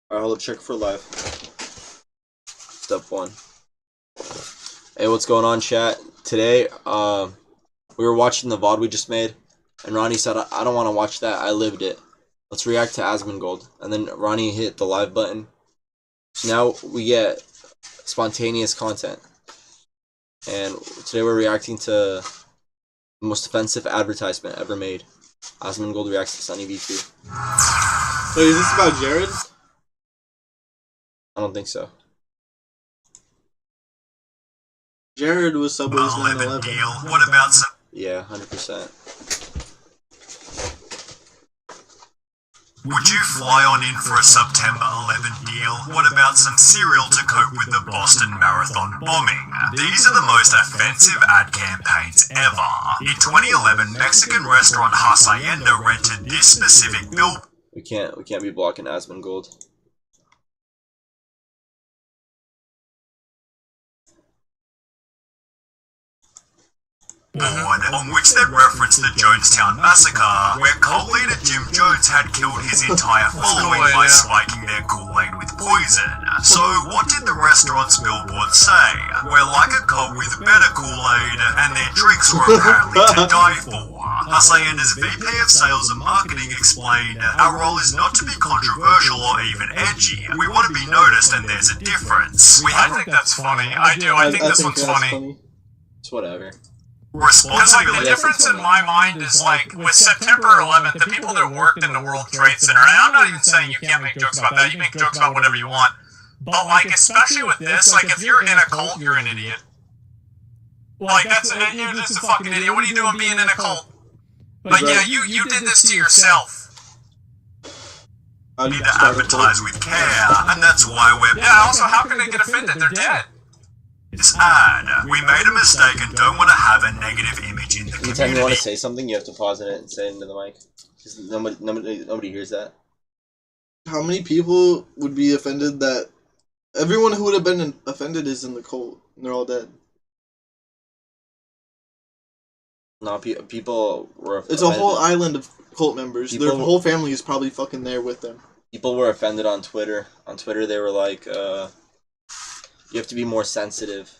Alright, hold up, check for live. Step 1. Hey, what's going on, chat? Today, we were watching the VOD we just made, and Ronnie said, I don't want to watch that, I lived it. Let's react to ASMONGOLD. And then Ronnie hit the live button. So now we get spontaneous content. And today we're reacting to the most offensive advertisement ever made. ASMONGOLD reacts to Sunny V2. Wait, is this about Jared? I don't think so. Jared was Subway's 9/11 deal. What about some? Yeah, 100%. Would you fly on in for a September 11 deal? What about some cereal to cope with the Boston Marathon bombing? These are the most offensive ad campaigns ever. In 2011, Mexican restaurant Hacienda rented this specific bill. We can't be blocking ASMONGOLD. On which they referenced the Jonestown Massacre, where cult leader Jim Jones had killed his entire following by spiking their Kool-Aid with poison. So what did the restaurant's billboard say? We're like a cult with better Kool-Aid, and their drinks were apparently to die for. Hacienda's VP of Sales and Marketing explained, our role is not to be controversial or even edgy. We want to be noticed and there's a difference. I think that's funny. I do. I think this one's funny. It's whatever. Because like the difference in my mind is like with September 11th, the people that worked in the World Trade Center, and I'm not even saying you can't make jokes about that, you make jokes about whatever you want, but like especially with this, like if you're in a cult, you're an idiot. Like you're just a fucking idiot. What are you doing being in a cult? But yeah, you did this to yourself. We need to advertise with care, and that's why we're... Yeah, also how can they get offended? They're dead. This ad. We made a mistake and don't want to have a negative image in the community. Anytime you want to say something, you have to pause it and say it into the mic. Because nobody hears that. How many people would be offended that... Everyone who would have been offended is in the cult, and they're all dead. No, people were offended. It's a whole island of cult members. Their whole family is probably fucking there with them. People were offended on Twitter. On Twitter, they were like, you have to be more sensitive.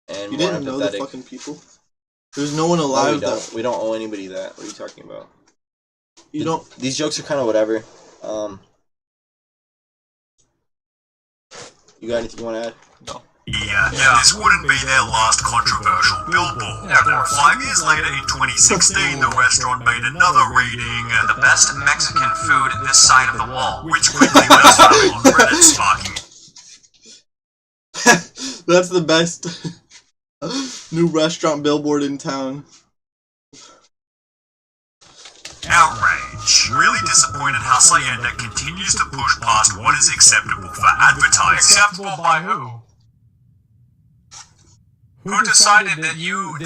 And you more didn't empathetic. know the fucking people? There's no one alive that... We don't owe anybody that. What are you talking about? You don't... These jokes are kind of whatever. You got anything you want to add? No. Yeah, this wouldn't be their last controversial billboard. 5 years later, in 2016, the restaurant made another reading, The best Mexican food this side of the wall. which quickly went viral on Reddit, sparking That's the best new restaurant billboard in town. outrage. Really disappointed Hacienda continues to push past what is acceptable for advertising. Acceptable by who? Who decided that you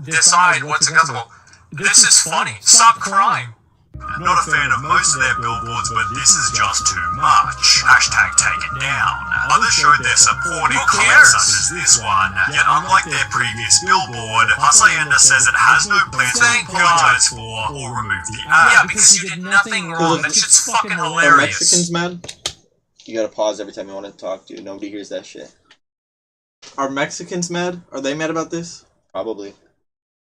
decide what's acceptable? This is funny. Stop crime. Not a fan of most of their billboards, but this is just too much. Hashtag taken down. Others showed their support in comments such as this one, yet unlike their previous billboard, Hacienda says it has no plans to apologize for or remove the ad. Yeah, because you did nothing wrong. That shit's fucking Are hilarious. Mexicans mad? You gotta pause every time you want to talk, dude. Nobody hears that shit. Are Mexicans mad? Are they mad about this? Probably.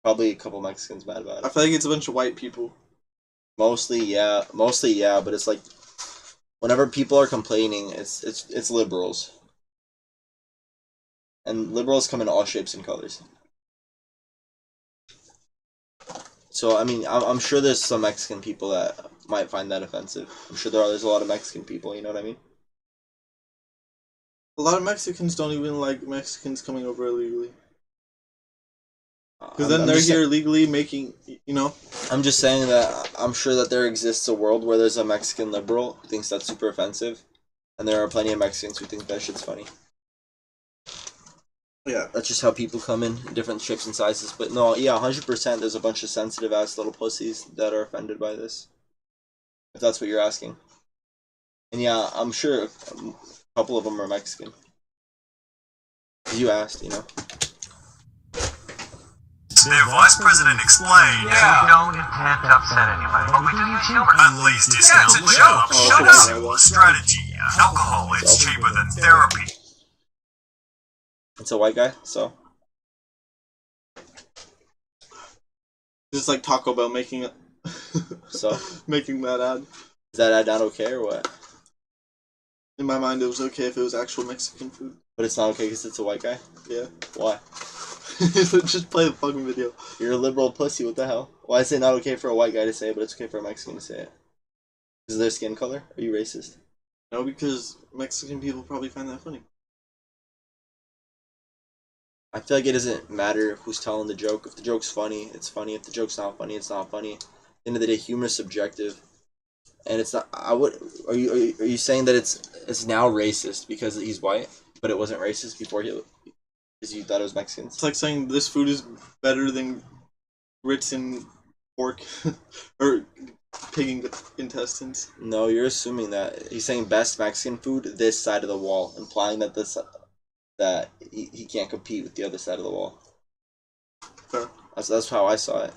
Probably a couple Mexicans mad about I it. feel like it's a bunch of white people. Mostly, yeah, but it's like, whenever people are complaining, it's liberals. And liberals come in all shapes and colors. So, I mean, I'm sure there's some Mexican people that might find that offensive. I'm sure there's a lot of Mexican people, you know what I mean? A lot of Mexicans don't even like Mexicans coming over illegally. Because then they're here legally making, you know? I'm just saying that I'm sure that there exists a world where there's a Mexican liberal who thinks that's super offensive. And there are plenty of Mexicans who think that shit's funny. Yeah. That's just how people come in different shapes and sizes. But no, yeah, 100% there's a bunch of sensitive-ass little pussies that are offended by this. If that's what you're asking. And yeah, I'm sure a couple of them are Mexican. You asked, you know. their vice president explained, Yeah. We don't intend to upset anybody, but we do use humor. at least discount it's a joke. shut Okay. up. Similar strategy. Alcohol is cheaper than therapy. It's a white guy, so Just like Taco Bell making it. So? Making that ad. is that ad not okay or what? In my mind, it was okay if it was actual Mexican food. But it's not okay because it's a white guy? Yeah. Why? Just play the fucking video. You're a liberal pussy, what the hell? Why is it not okay for a white guy to say it, but it's okay for a Mexican to say it? Is it their skin color? Are you racist? No, because Mexican people probably find that funny. I feel like it doesn't matter who's telling the joke. If the joke's funny, it's funny. If the joke's not funny, it's not funny. At the end of the day, humor is subjective. And it's not. Are you saying that it's now racist because he's white, but it wasn't racist before because you thought it was Mexicans? It's like saying this food is better than grits and pork or pig intestines. No, you're assuming that he's saying best Mexican food this side of the wall, implying that that he can't compete with the other side of the wall. Fair. That's how I saw it.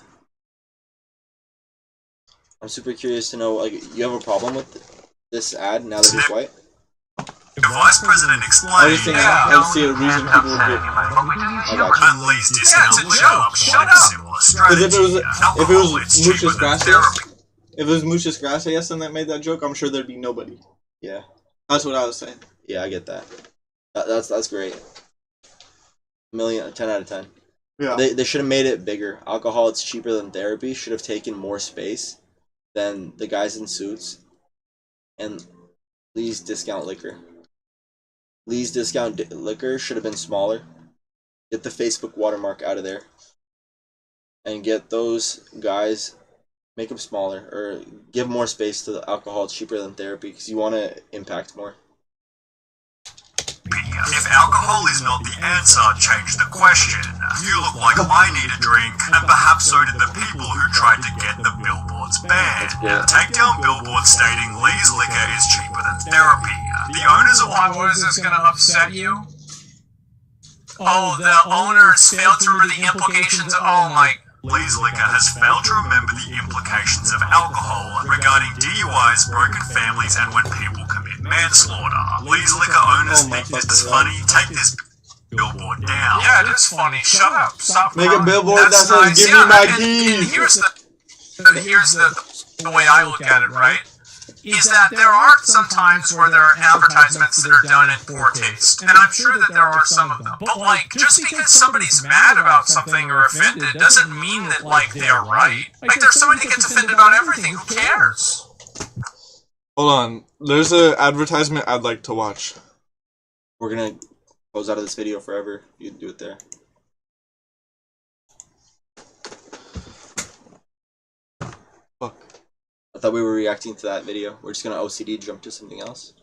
I'm super curious to know, like, you have a problem with this ad now that he's white? The vice president I explained, was thinking I don't see a reason people would get. But we do use I humor. got you. at least discount it's a joke. Shut up. Similar strategy. Because if it was Muchas Gracias, therapy. if it was Muchas Gracias and that made that joke, I'm sure there'd be nobody. Yeah. That's what I was saying. Yeah, I get that. That's great. 10 out of 10. Yeah. They should have made it bigger. Alcohol, it's cheaper than therapy, should have taken more space than the guys in suits. And Lee's discount liquor. Lee's discount liquor should have been smaller. Get the Facebook watermark out of there. And get those guys, make them smaller. Or give more space to the alcohol, it's cheaper than therapy, because you want to impact more. If alcohol is not the answer, change the question. You look like I need a drink, and perhaps so did the people who tried to get the billboards banned. Take down billboards stating Lee's liquor is cheaper than therapy. The owners of Why was this gonna upset you? Oh, the owners failed to remember the implications. Oh my. Lee's Liquor has failed to remember the implications of alcohol regarding DUIs, broken families, and when people commit manslaughter. Lee's Liquor owners think this is funny. Take this billboard down. Yeah, it is funny. Shut up. Stop. Make a crying. billboard that That's says, nice. "Give Yeah, me my and keys." here's the way I look at it, right? Is that there are some times where there are advertisements that are done in poor taste, and I'm sure that there are some of them. But like, just because somebody's mad about something or offended doesn't mean that like they're right. Like, there's somebody that gets offended about everything. Who cares? Hold on. There's an advertisement I'd like to watch. We're gonna close out of this video forever. You can do it there. Fuck. I thought we were reacting to that video. We're just gonna OCD jump to something else.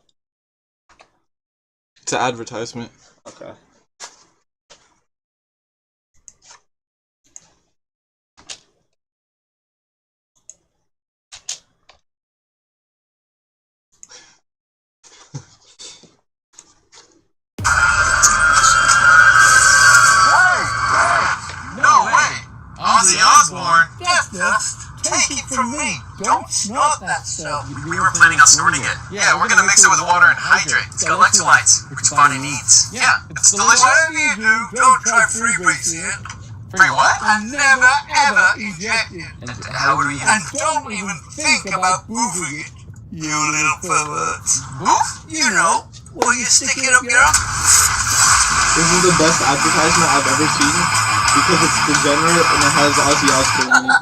It's an advertisement. Okay. No way! Ozzy Osbourne! Take it from me! Don't snort that stuff! We were planning on snorting it. Yeah, we're gonna mix it with water and hydrate. It's got electrolytes, which the body needs. Yeah, it's delicious. Whatever you do, don't try freebasing it. Free what? And never ever eject it. And how would we And don't even think about boofing it, you little perverts. Boof? You know, where you stick it up your ass. This is the best advertisement I've ever seen because it's degenerate and it has Ozzy Osbourne in it.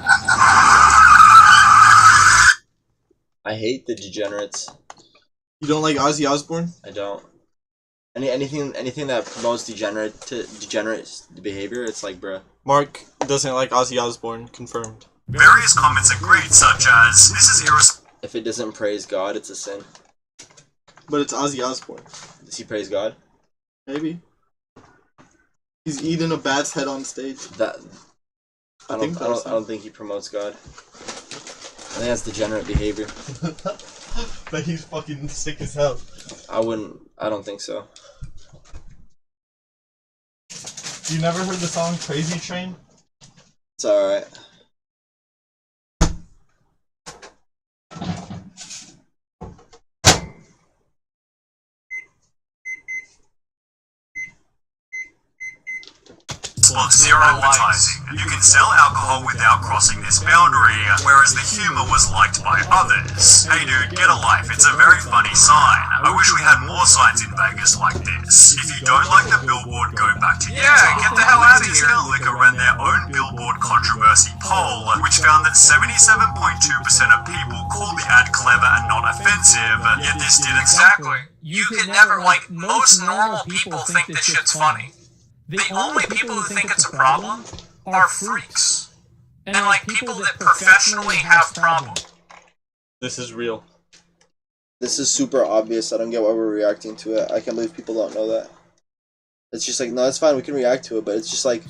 I hate the degenerates. You don't like Ozzy Osbourne? I don't. Anything that promotes degenerate behavior, it's like, bruh. Mark doesn't like Ozzy Osbourne. Confirmed. Various comments agreed, such as, this is irresponsible. If it doesn't praise God, it's a sin. But it's Ozzy Osbourne. Does he praise God? Maybe. He's eating a bat's head on stage. That I think don't think he promotes God. I think that's degenerate behavior. But he's fucking sick as hell. I don't think so. You never heard the song Crazy Train? It's alright. On zero advertising, you can sell alcohol without crossing this boundary, whereas the humor was liked by others. Hey dude, get a life, it's a very funny sign. I wish we had more signs in Vegas like this. If you don't like the billboard, go back to Utah. Yeah, get the hell out of here. Discount Liquor ran their own billboard controversy poll, which found that 77.2% of people called the ad clever and not offensive, yet this didn't Exactly. You can never, like, most normal people think this shit's funny. The only people who think it's a problem are freaks. And, like, people that professionally have problems. This is real. This is super obvious. I don't get why we're reacting to it. I can't believe people don't know that. It's just like, no, it's fine. We can react to it, but it's just like,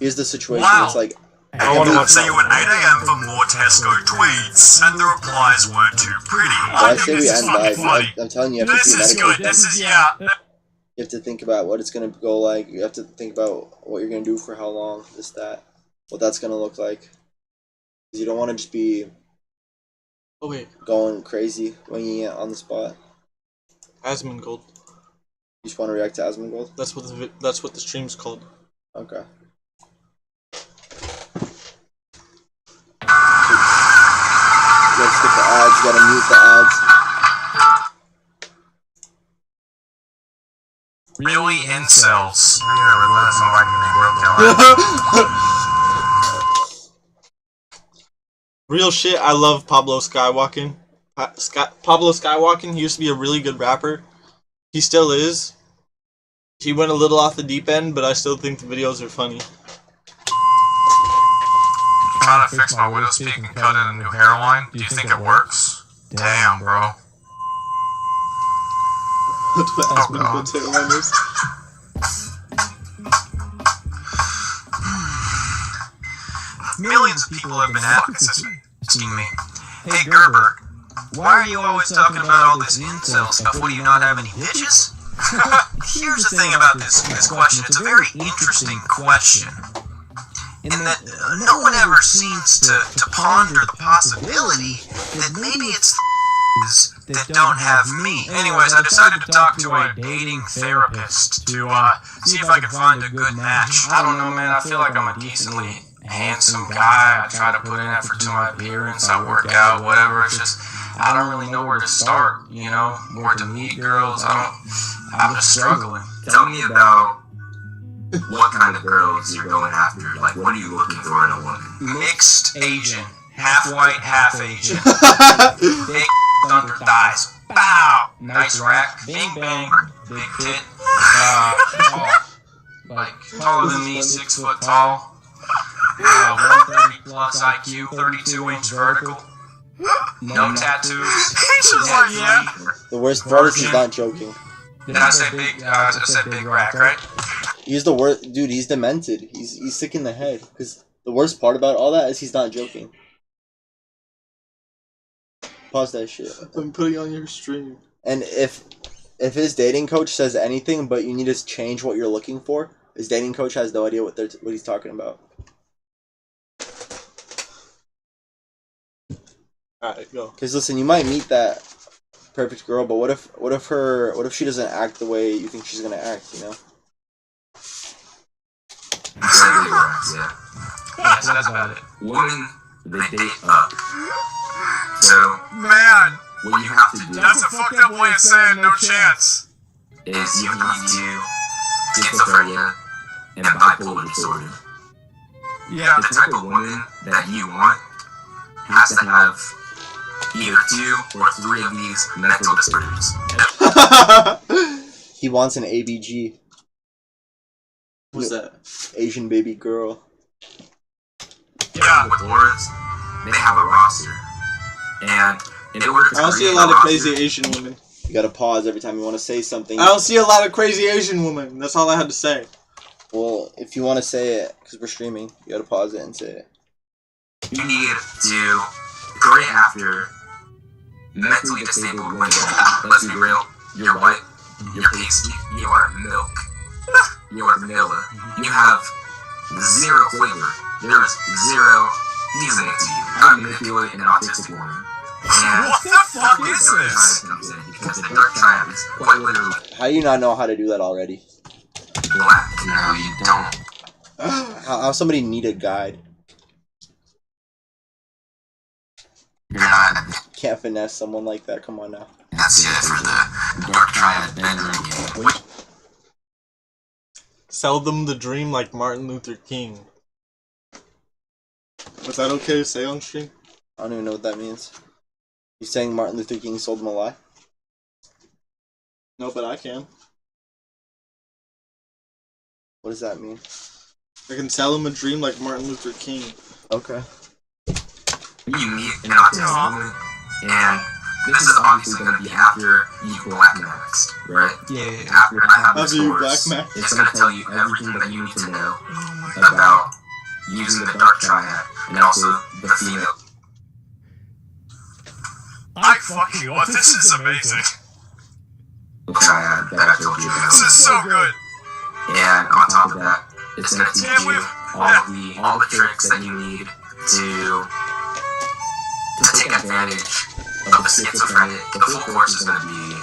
here's the situation. Wow. It's like, I will see you at 8 AM for more Tesco tweets, and the replies weren't too pretty. I say we end live. I'm telling you, you have to This be is medical. good, this is, yeah. You have to think about what it's gonna go like. You have to think about what you're gonna do for how long, this, that, what that's gonna look like. 'Cause you don't want to just be Oh wait, going crazy winging it on the spot. ASMONGOLD. You just want to react to ASMONGOLD? That's what the stream's called. Okay. You gotta skip the ads. You gotta mute the ads. Really incels. Real shit. I love Pablo Skywalking. Pablo Skywalking. He used to be a really good rapper. He still is. He went a little off the deep end, but I still think the videos are funny. Trying to fix my widow's peak and cut in a new hairline. Do you think it works? Damn, bro. That's what ASMONGOLD's hairline is. Millions of people have been asking me, hey Gerber, why are you always talking about all this incel stuff? What, do you not have any bitches? Here's the thing about this question. It's a very interesting question. In that no one ever seems to ponder the possibility that maybe it's that don't have me. Anyways, I decided to talk to a dating therapist to see if I could find a good match. I don't know, man. I feel like I'm a decently handsome guy. I try to put in effort to my appearance. I work out, whatever. It's just I don't really know where to start. You know, where to meet girls. I'm just struggling. Tell me about what kind of girls you're going after. Like, what are you looking for in a woman? Mixed Asian, half white, half Asian. Big under thighs. Bow. Nice rack. Bing bang. Big tit. Tall. Like taller than me, 6 foot tall. 130 plus IQ, 32-inch vertical. No tattoos. He's just like, yeah. The worst part is he's not joking. Did I say big? I said big rack, right? He's the worst, dude. He's demented. He's sick in the head. Because the worst part about all that is he's not joking. Pause that shit. I'm putting on your stream. And if his dating coach says anything, but you need to change what you're looking for, his dating coach has no idea what he's talking about. Alright, go. Because listen, you might meet that perfect girl, but what if she doesn't act the way you think she's gonna act? You know. Yeah. Yeah, so that's about it. Women, they date up. So, Man, what you have to do that's a fucked up way of saying no chance. is you have to schizophrenia and bipolar disorder. Yeah. The type of woman that you want has to have either 2 or 3 of these mental disorders. He wants an ABG, What's that? Asian baby girl. Yeah, with words, they have a roster. And in order to I don't see a create lot of roster, crazy Asian women. You gotta pause every time you want to say something. I don't see a lot of crazy Asian women. That's all I had to say. Well, if you want to say it, because we're streaming, you gotta pause it and say it. you need to create after mentally disabled women. Let's be real, you're white, you're pasty, you are milk, you're vanilla. You have zero flavor. There is zero easing it to you. How to manipulate an autistic woman. And What the fuck is this? comes in because the dark triad is quite literally How do you not know how to do that already? black. No, you don't. How somebody need a guide? You're not. Can't finesse someone like that. Come on now. That's it for the dark triad bedroom game. Sell them the dream like Martin Luther King. Was that okay to say on stream? I don't even know what that means. You saying Martin Luther King sold them a lie? No, but I can. What does that mean? I can sell him a dream like Martin Luther King. Okay. You meet an autistic woman, and this is obviously going to be after you black max, right? Yeah. After I have After the you scores, black max. it's going to tell you everything that you need to know about using the dark triad and also the female. I fucking love this. Is amazing. Triad that I told you about. This is so good. And on top of that, it's going to teach Yeah, you all the tricks that you need to take advantage of the schizophrenic. The full course is going to be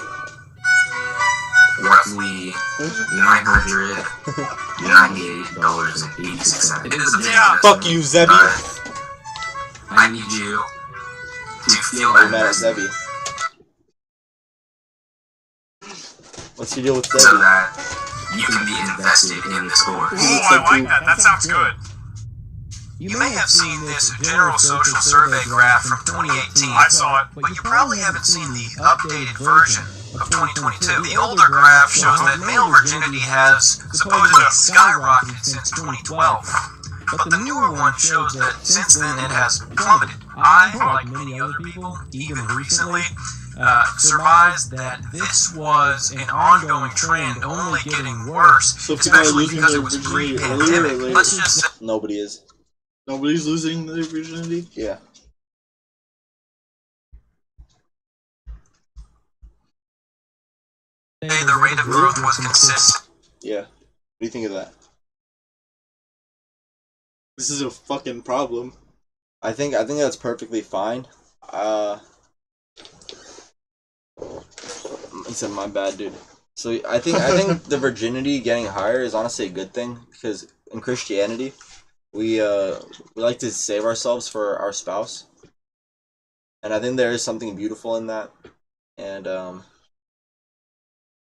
roughly $998.86. It is a bit Yeah. Fuck you, Zebby. but I need you to feel I'm mad at invested Zebby. What's your deal with so Zebby? that you can be invested in this course. Ooh, I like that. That sounds good. You may have seen this general social survey graph from 2018. I saw it. But you probably haven't seen the updated version of 2022. The older graph shows that male virginity has supposedly skyrocketed since 2012. But the newer one shows that since then it has plummeted. I, like many other people, even recently, surmised that this was an ongoing trend, only getting worse, So people are especially losing because their it was virginity earlier or pre-pandemic. later? Let's just say Nobody is. Nobody's losing their virginity? Yeah. the rate of growth was consistent. Yeah. What do you think of that? This is a fucking problem. I think that's perfectly fine. He said my bad, dude. So I think the virginity getting higher is honestly a good thing because in Christianity, we like to save ourselves for our spouse, and I think there is something beautiful in that. And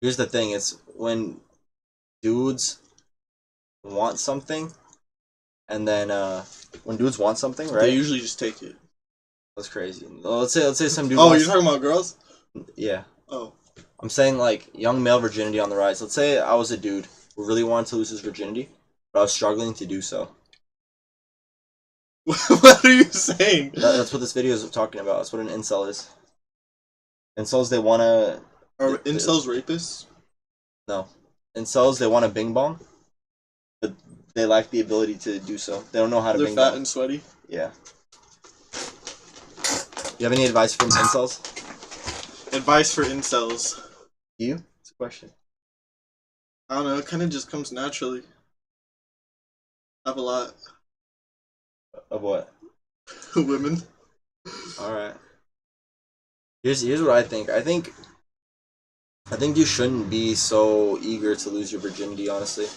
here's the thing: it's when dudes want something, and then when dudes want something, right? They usually just take it. That's crazy. Well, let's say some dude. Oh, wants- you're talking about girls? Yeah. Oh. I'm saying like young male virginity on the rise. Let's say I was a dude who really wanted to lose his virginity, but I was struggling to do so. What are you saying? That's what this video is talking about. That's what an incel is. Incels, they wanna Are incels rapists? no. Incels, they want a bing bong, but they lack the ability to do so. They don't know how to They're bing fat bong. and sweaty? Yeah. You have any advice for incels? Advice for incels. You? It's a question. I don't know, it kind of just comes naturally. I have a lot. Of what? Women. Alright. Here's what I think. I think you shouldn't be so eager to lose your virginity, honestly.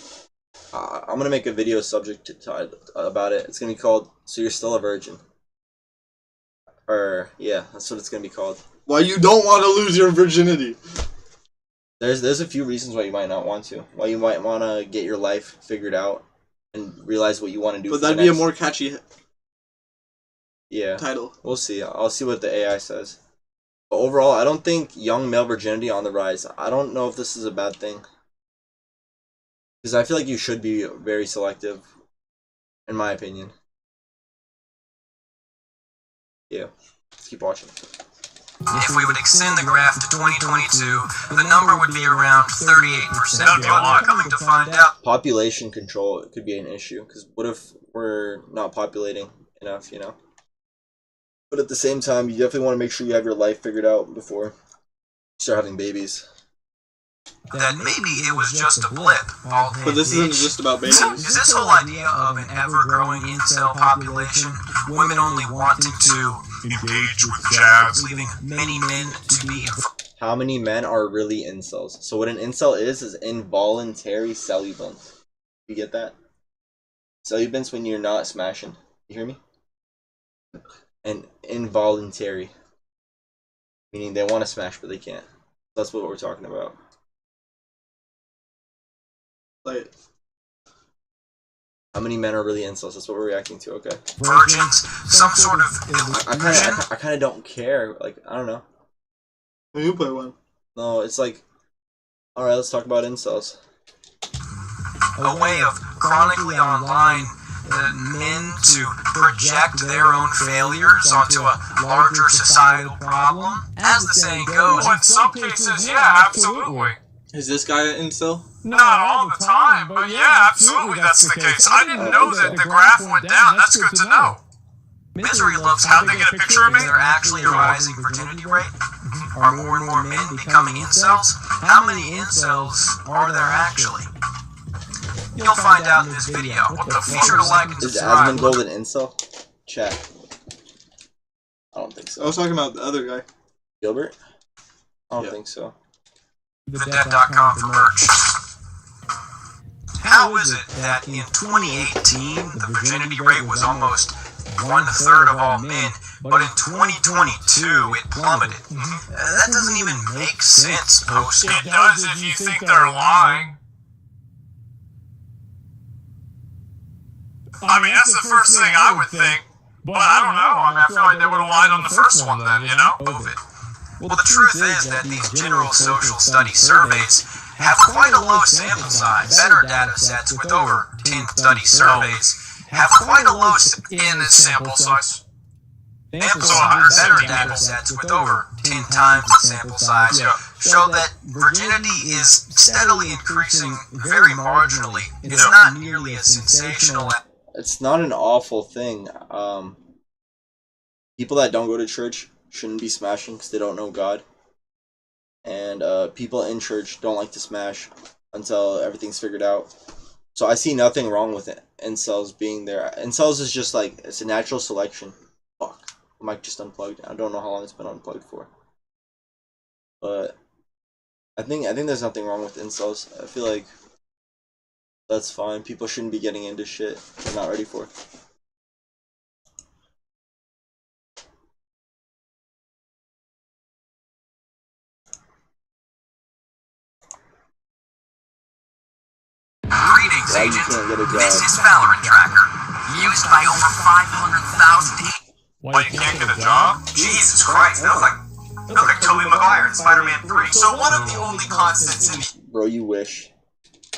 I'm gonna make a video subject about it. It's gonna be called "So You're Still a Virgin." Or yeah, that's what it's gonna be called. Why you don't want to lose your virginity? There's a few reasons why you might not want to. Why you might want to get your life figured out and realize what you want to do. But for that'd the be a next- more catchy yeah. title. We'll see. I'll see what the AI says. But overall, I don't think young male virginity on the rise. I don't know if this is a bad thing. Because I feel like you should be very selective, in my opinion. Yeah. Let's keep watching. If we would extend the graph to 2022, the number would be around 38%. That'd be a lot. Coming to find out, Population control could be an issue. Because what if we're not populating enough, you know? But at the same time, you definitely want to make sure you have your life figured out before you start having babies. that maybe it was just a blip. But this isn't just about babies. Is this whole idea of an ever-growing incel population, women only wanting to engage with jabs, leaving many men to be How many men are really incels? So what an incel is involuntary celibate. You get that? Celibate's when you're not smashing. You hear me? And involuntary, meaning they want to smash but they can't. That's what we're talking about. Like, how many men are really incels? That's what we're reacting to. Okay. virgins, some sort of illusion. I kind of don't care. Like, I don't know. you play one. No, it's like, all right, let's talk about incels. A way of chronically online men to project their own failures onto a larger societal problem. As the saying goes, Well, in some cases, yeah, absolutely. Is this guy an incel? Not all the time, but yeah, absolutely that's the case. I didn't know that the graph went down. That's good to know. misery loves how they get a picture of me. They're actually a rising virginity rate. Are more and more men becoming incels? How many incels are there actually? You'll find out in this video. Be sure to like and Is subscribe. ASMONGOLD an incel? Chat. I don't think I so. was talking about the other guy. Gilbert? I don't Yeah. think so. TheDead.com for merch. How is it that in 2018 the virginity rate was almost 1/3 of all men, but in 2022 it plummeted? That doesn't even make sense post. It does if you think they're lying. I mean, that's the first thing I would think. But I don't know. I mean, I feel like they would have lied on the first one then, you know? COVID. Well, the truth is that these general social study surveys have quite a low sample size. Better data sets with over 10 study surveys have quite a low In this sample size. better data sets with over 10 times the sample size show that virginity is steadily increasing very marginally. It's not nearly as sensational as It's not an awful thing. People that don't go to church shouldn't be smashing because they don't know God. And people in church don't like to smash until everything's figured out. So I see nothing wrong with it. Incels being there. Incels is just like, it's a natural selection. Fuck. The mic just unplugged. I don't know how long it's been unplugged for. But I think there's nothing wrong with incels. I feel like that's fine. People shouldn't be getting into shit they're not ready for. Greetings, Why you agent. can't get a This job? is Valorant Tracker, used by over 500,000 people. Why you can't get a job? Jesus Christ, that was like Tobey Maguire in Spider-Man 3. So one of the only constants in Bro, you wish.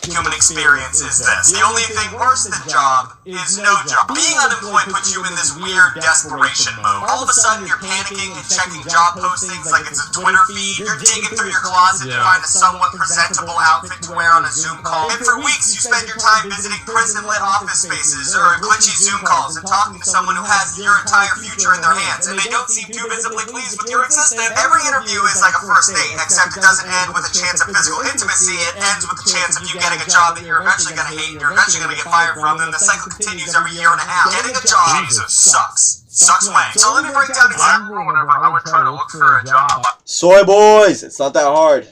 human experience is this. The only thing worse than job is no job. Being unemployed puts you in this weird desperation mode. All of a sudden you're panicking and checking job postings like it's a Twitter feed. You're digging through your closet to find a somewhat presentable outfit to wear on a Zoom call. And for weeks you spend your time visiting prison-lit office spaces or glitchy Zoom calls and talking to someone who has your entire future in their hands. And they don't seem too visibly pleased with your existence. Every interview is like a first date, except it doesn't end with a chance of physical intimacy. It ends with the chance of you getting a job that you're eventually going to hate and you're eventually going to get fired from, and the cycle continues every year and a half. Getting a job sucks. Sucks when. So let me break down exactly Whenever I would try to look for a job, Soy boys! It's not that hard.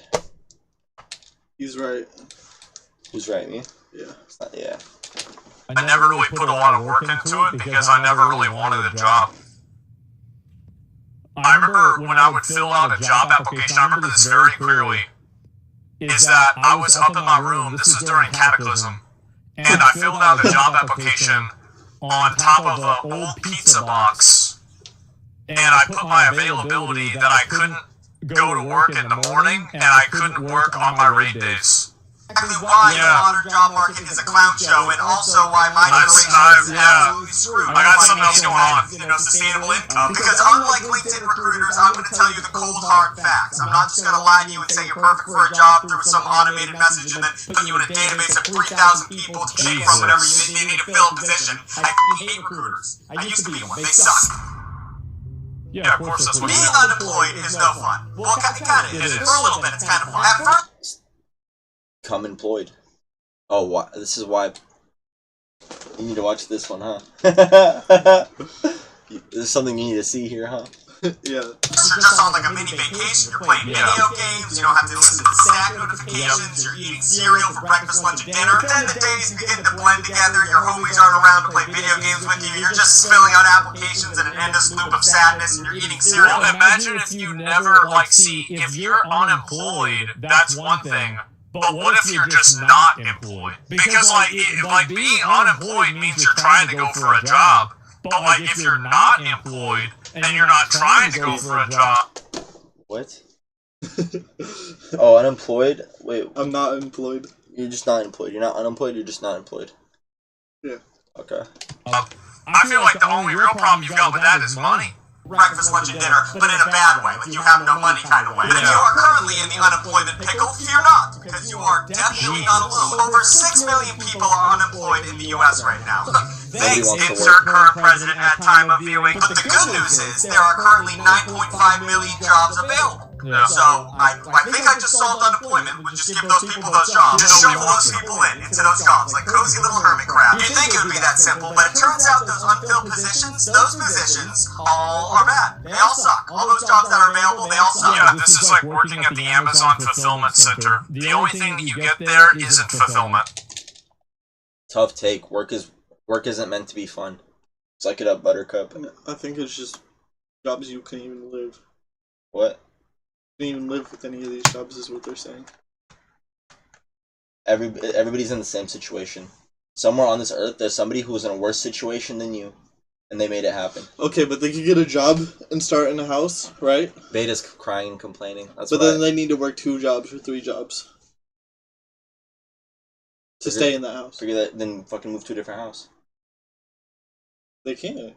He's right. Who's right, me? Yeah. It's not, yeah. I never really put a lot of work into it because I never really wanted a job. I remember when I would fill out a job application, I remember this very clearly, is that I was up in my room, this was during Cataclysm, and I filled out a job application on top of an old pizza box, and I put my availability that I couldn't go to work in the morning, and I couldn't work on my raid days. exactly why the modern job market is a clown show, and also why my generation is absolutely screwed. I got something else going on. Sustainable income. Because unlike LinkedIn recruiters, I'm going to tell you the cold hard facts. I'm not just going to lie to you and say you're perfect for a job through some automated message and then put you in a database of 3,000 people to pick from whenever you need to fill a position. I hate recruiters. I used to be one. They suck. Yeah, of course that's what Being unemployed is no fun. Well, kind of. It is. For a little bit, it's kind of fun. At first, Become employed. Oh, why? This is why. You need to watch this one, huh? There's something you need to see here, huh? Yeah. You're just on like a mini vacation. You're playing video games. You don't have to listen to snack notifications. You're eating cereal for breakfast, lunch, and dinner. Then the days begin to blend together. Your homies aren't around to play video games with you. You're just filling out applications in an endless loop of sadness, and you're eating cereal. Well, imagine if you never, like, see, if you're unemployed, that's one thing. But what if you're just not employed? Because, like, being unemployed means you're trying to go for a job. But, like, if you're not employed, and you're not trying to go for a job... What? Oh, unemployed? Wait. I'm not employed. You're just not employed. You're not unemployed, you're just not employed. Yeah. Okay. I feel like the only real problem you've got with that is money. Breakfast, lunch, and dinner, but in a bad way, like you have no money kind of way. But if you are currently in the unemployment pickle, fear not, because you are definitely not alone. Over 6 million people are unemployed in the US right now. Thanks, wants to insert work. current president at time of viewing. But the good news is, there are currently 9.5 million jobs available. Yeah. So, I think I just solved unemployment, would just give those people those jobs. Just shovel those people into those jobs, like cozy little hermit crab. You'd think it would be that simple, but it turns out those unfilled positions, those positions, all are bad. They all suck. All those jobs that are available, they all suck. Yeah, this is like working at the Amazon Fulfillment Center. The only thing that you get there isn't fulfillment. Tough take. Work isn't meant to be fun. Suck it up, Buttercup. I think it's just jobs you can't even live. What? You can't even live with any of these jobs is what they're saying. Everybody's in the same situation. Somewhere on this earth, there's somebody who was in a worse situation than you, and they made it happen. Okay, but they could get a job and start in a house, right? Beta's crying and complaining. That's But what then they need to work 2 jobs or 3 jobs to stay in that house. figure that. Then fucking move to a different house. They can't.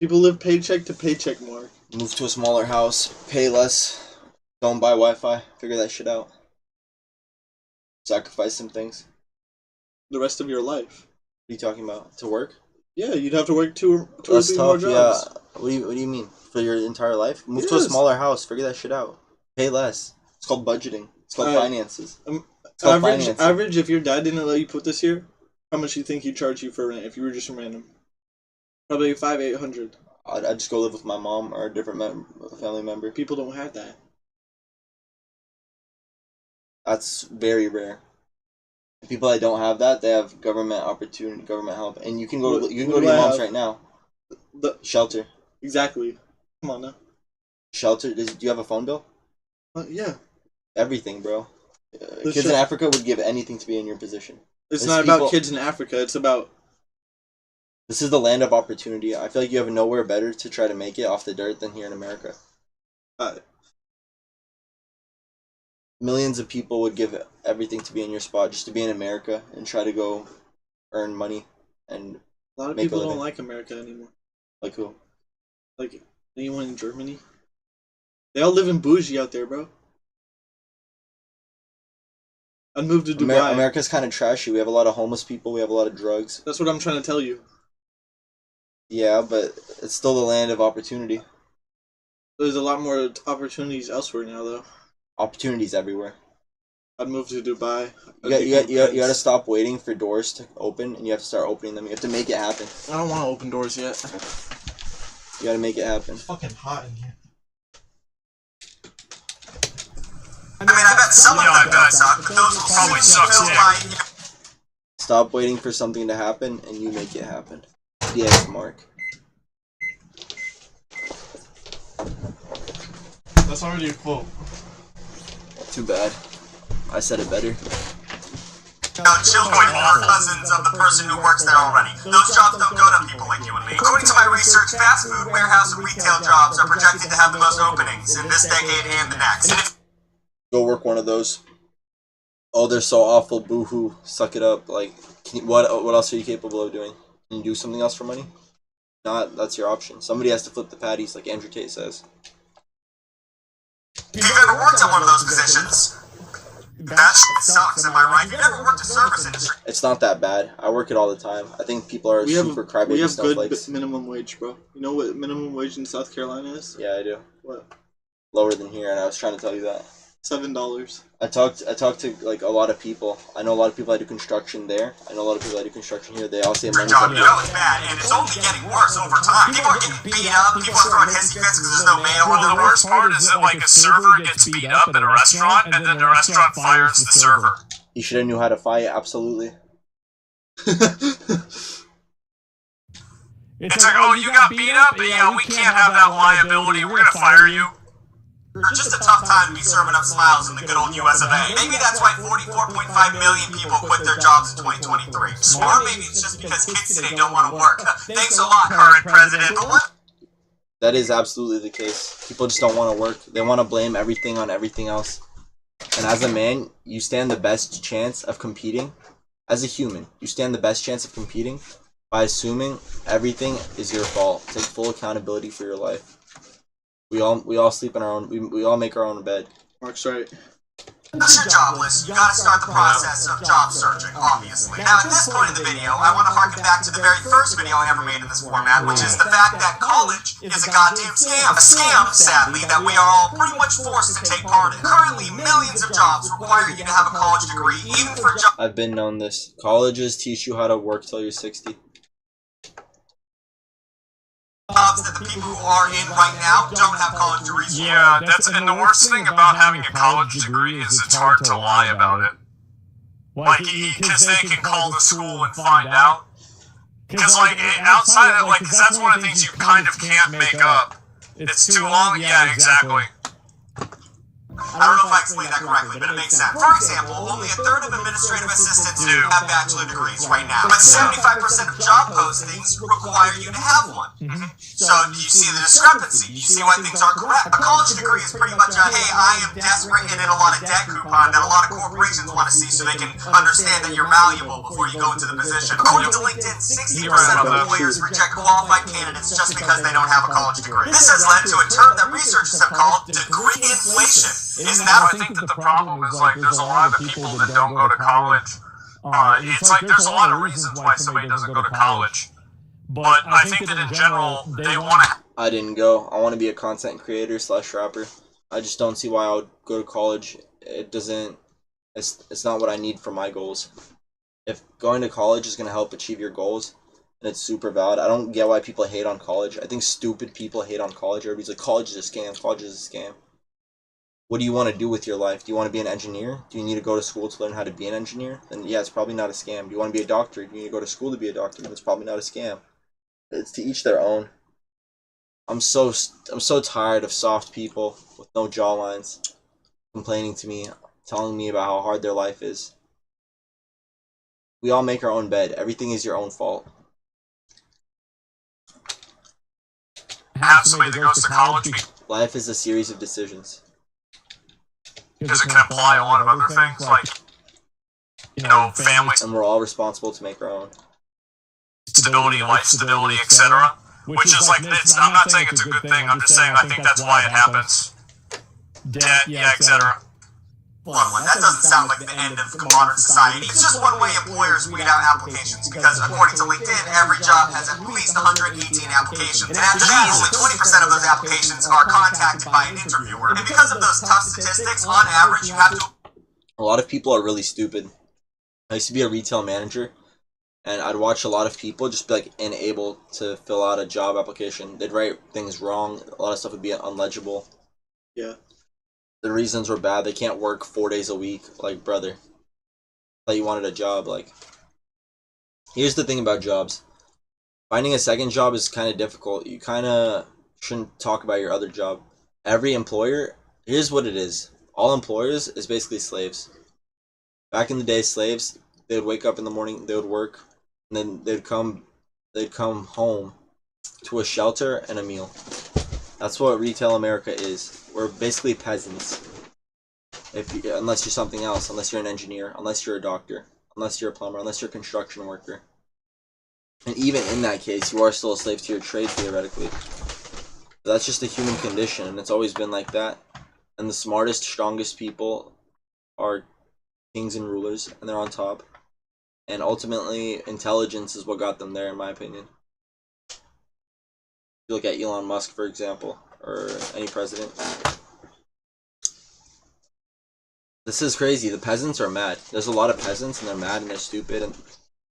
People live paycheck to paycheck more. Move to a smaller house. Pay less. Don't buy Wi-Fi. Figure that shit out. Sacrifice some things. The rest of your life. What are you talking about? To work? Yeah, you'd have to work two or That's 3 more tough. jobs. Yeah. What do you mean? For your entire life? Move to a Yes. smaller house. Figure that shit out. Pay less. It's called budgeting. It's called Alright. finances. It's called financing. Average, if your dad didn't let you put this here, how much do you think he'd charge you for rent if you were just random? Probably 500-800. I'd just go live with my mom or a different family member. People don't have that. That's very rare. The people that don't have that, they have government opportunity, government help, and you can go to What your do I mom's have? right now. The Shelter. exactly. Come on now. Shelter. Do you have a phone bill? Yeah. Everything, bro. Let's Kids in just- Africa would give anything to be in your position. It's There's not people- about kids in Africa. It's about This is the land of opportunity. I feel like you have nowhere better to try to make it off the dirt than here in America. Millions of people would give everything to be in your spot, just to be in America and try to go earn money and a lot of make a people don't living. like America anymore. Like who? Like anyone in Germany. They all live in bougie out there, bro. I'd move to Dubai. America's kind of trashy. We have a lot of homeless people. We have a lot of drugs. That's what I'm trying to tell you. Yeah, but it's still the land of opportunity. There's a lot more opportunities elsewhere now, though. Opportunities everywhere. I'd move to Dubai. You got to stop waiting for doors to open, and you have to start opening them. You have to make it happen. I don't want to open doors yet. You got to make it happen. It's fucking hot in here. I mean, I bet some of them does suck, but those will Probably still sucks, filled yeah. by... Stop waiting for something to happen, and you make it happen. Yes, Mark. That's already a quote. Too bad. I said it better. Children are cousins of the person who works there already. Those jobs don't go to people like you and me. According to my research, fast food, warehouse, and retail jobs are projected to have the most openings in this decade and the next. And if Go work one of those. Oh, they're so awful. Boo-hoo. Suck it up. Like, what else are you capable of doing? Can you do something else for money? Not. That's your option. Somebody has to flip the patties, like Andrew Tate says. you've ever worked at one of those positions, that shit sucks, am I right? You've never worked a service industry. It's not that bad. I work it all the time. I think people are super We crybaby have good snowflakes. minimum wage, bro. You know what minimum wage in South Carolina is? Yeah, I do. What? Lower than here, and I was trying to tell you that. $7. I talked to like a lot of people. I know a lot of people that do construction there. I know a lot of people that do construction here. They all say money's Job, up. you know it's bad, and it's only getting worse over time. People are getting beat up, people are throwing hissy fits because there's no mayo. Well, the worst part is that like a server gets beat up at a restaurant, and then the restaurant fires the server. You should have knew how to fight. Absolutely. It's like, oh, you got beat up? Yeah, we can't have that liability. We're gonna fire you. Or just a tough time to be serving up smiles in the good old US of A. Maybe that's why 44.5 million people quit their jobs in 2023. Or maybe it's just because kids today don't want to work. Thanks a lot, current president. But what? That is absolutely the case. People just don't want to work. They want to blame everything on everything else. And as a man, you stand the best chance of competing. As a human, you stand the best chance of competing by assuming everything is your fault. Take full accountability for your life. We all sleep in our own. We all make our own bed. Mark's right. Unless you're jobless, you gotta start the process of job searching, obviously. Now, at this point in the video, I want to harken back to the very first video I ever made in this format, which is the fact that college is a goddamn scam. A scam, sadly, that we are all pretty much forced to take part in. Currently, millions of jobs require you to have a college degree, even for jobs. I've been known this. Colleges teach you how to work till you're 60. That the people who are in right now don't have college degrees. Yeah, that's and the worst thing about having a college degree is it's hard to lie about it. Like, because they can call the school and find out. Because like outside of like, because that's one of the things you kind of can't make up. It's too long. Yeah, exactly. I don't know if I explained that correctly, but it makes sense. For example, only a third of administrative assistants have bachelor degrees right now, but 75% of job postings require you to have one. So you see the discrepancy. You see why things aren't correct. A college degree is pretty much a, hey, I am desperate and in a lot of debt coupon that a lot of corporations want to see so they can understand that you're malleable before you go into the position. According to LinkedIn, 60% of employers reject qualified candidates just because they don't have a college degree. This has led to a term that researchers have called degree inflation. Isn't that? I think that the problem is like there's a lot of people that don't go to college. It's like there's a lot of reasons why somebody doesn't go to college. But I think that in general they want to. I didn't go. I want to be a content creator / rapper. I just don't see why I would go to college. It doesn't. It's not what I need for my goals. If going to college is gonna help achieve your goals, and it's super valid. I don't get why people hate on college. I think stupid people hate on college. Everybody's like, college is a scam. College is a scam. What do you want to do with your life? Do you want to be an engineer? Do you need to go to school to learn how to be an engineer? Then yeah, it's probably not a scam. Do you want to be a doctor? Do you need to go to school to be a doctor? Then it's probably not a scam. It's to each their own. I'm so tired of soft people with no jawlines complaining to me, telling me about how hard their life is. We all make our own bed. Everything is your own fault. Have somebody that goes to college Life is a series of decisions. because it can apply a lot of other things like, you know, family And we're all responsible to make our own. stability, life stability, etc. Which is like, I'm not saying it's a good thing, I'm just saying I think that's why it happens. Debt, yeah, etc. That doesn't sound like the end of modern society. It's just one way employers weed out applications because, according to LinkedIn, every job has at least 118 applications. And after that, only 20% of those applications are contacted by an interviewer. And because of those tough statistics, on average, you have to... A lot of people are really stupid. I used to be a retail manager, and I'd watch a lot of people just be like unable to fill out a job application. They'd write things wrong. A lot of stuff would be unlegible. Yeah. The reasons were bad. They can't work 4 days a week. Like, brother, I thought you wanted a job. Like, here's the thing about jobs. Finding a second job is kind of difficult. You kind of shouldn't talk about your other job. Every employer, here's what it is. All employers is basically slaves. Back in the day, slaves, they would wake up in the morning, they would work, and then they'd come home to a shelter and a meal. That's what retail America is. We're basically peasants. Unless you're something else, unless you're an engineer, unless you're a doctor, unless you're a plumber, unless you're a construction worker. And even in that case, you are still a slave to your trade, theoretically. But that's just a human condition, and it's always been like that. And the smartest, strongest people are kings and rulers, and they're on top. And ultimately, intelligence is what got them there, in my opinion. You look at Elon Musk, for example, or any president. This is crazy. The peasants are mad. There's a lot of peasants, and they're mad and they're stupid. And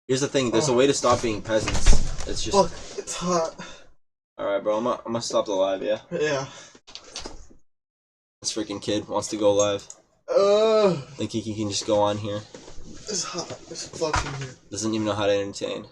here's the thing: there's a way to stop being peasants. It's just. Fuck, it's hot. All right, bro. I'm gonna stop the live. Yeah. Yeah. This freaking kid wants to go live. Think he can just go on here. It's hot. It's fucking here. Doesn't even know how to entertain.